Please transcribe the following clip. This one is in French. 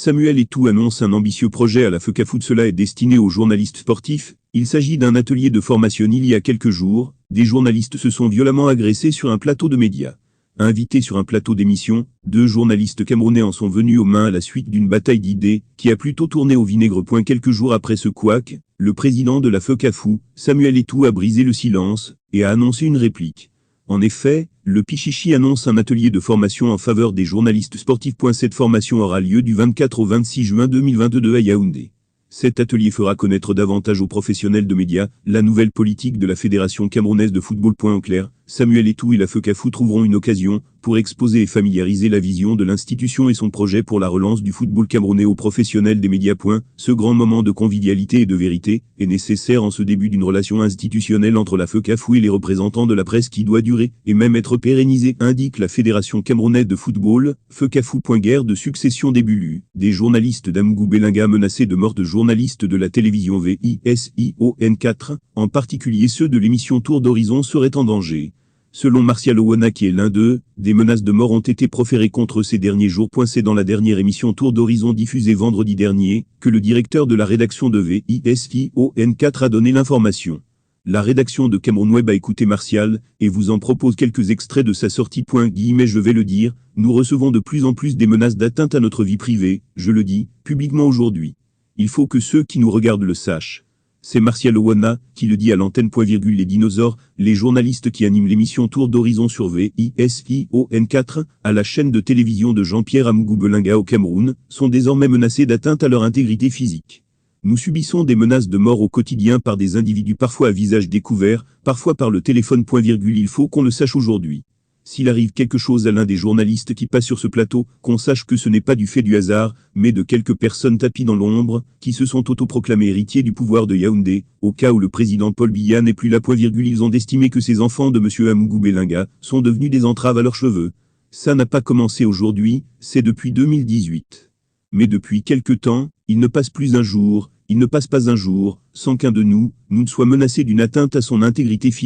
Samuel Eto'o annonce un ambitieux projet à la FECAFOOT. Cela est destiné aux journalistes sportifs. Il s'agit d'un atelier de formation. Il y a quelques jours, des journalistes se sont violemment agressés sur un plateau de médias. Invités sur un plateau d'émission, 2 journalistes camerounais en sont venus aux mains à la suite d'une bataille d'idées qui a plutôt tourné au vinaigre. Quelques jours après ce couac, le président de la FECAFOOT, Samuel Eto'o, a brisé le silence et a annoncé une réplique. En effet, le Pichichi annonce un atelier de formation en faveur des journalistes sportifs. Cette formation aura lieu du 24 au 26 juin 2022 à Yaoundé. Cet atelier fera connaître davantage aux professionnels de médias la nouvelle politique de la Fédération camerounaise de football. En clair, Samuel Eto'o et la FECAFOOT trouveront une occasion pour exposer et familiariser la vision de l'institution et son projet pour la relance du football camerounais aux professionnels des médias. Ce grand moment de convivialité et de vérité est nécessaire en ce début d'une relation institutionnelle entre la FECAFOOT et les représentants de la presse qui doit durer et même être pérennisée, indique la Fédération camerounaise de football. FECAFOOT. Guerre de succession des Bulus. Des journalistes d'Amgou Belinga menacés de mort. De journalistes de la télévision VISION4, en particulier ceux de l'émission Tour d'Horizon, seraient en danger. Selon Martial Owana, qui est l'un d'eux, des menaces de mort ont été proférées contre ces derniers jours. C'est dans la dernière émission Tour d'Horizon diffusée vendredi dernier que le directeur de la rédaction de VISION4 a donné l'information. La rédaction de Cameroun Web a écouté Martial et vous en propose quelques extraits de sa sortie. Je vais le dire, nous recevons de plus en plus des menaces d'atteinte à notre vie privée, je le dis, publiquement aujourd'hui. Il faut que ceux qui nous regardent le sachent. C'est Martial Owana qui le dit à l'antenne. Les dinosaures, les journalistes qui animent l'émission Tour d'Horizon sur VISION4, à la chaîne de télévision de Jean-Pierre Amgou Belinga au Cameroun, sont désormais menacés d'atteinte à leur intégrité physique. Nous subissons des menaces de mort au quotidien par des individus parfois à visage découvert, parfois par le téléphone. Il faut qu'on le sache aujourd'hui. S'il arrive quelque chose à l'un des journalistes qui passe sur ce plateau, qu'on sache que ce n'est pas du fait du hasard, mais de quelques personnes tapies dans l'ombre, qui se sont autoproclamés héritiers du pouvoir de Yaoundé, au cas où le président Paul Biya n'est plus là. Ils ont estimé que ces enfants de M. Amgou Belinga sont devenus des entraves à leurs cheveux. Ça n'a pas commencé aujourd'hui, c'est depuis 2018. Mais depuis quelque temps, il ne passe pas un jour, sans qu'un de nous ne soit menacé d'une atteinte à son intégrité physique.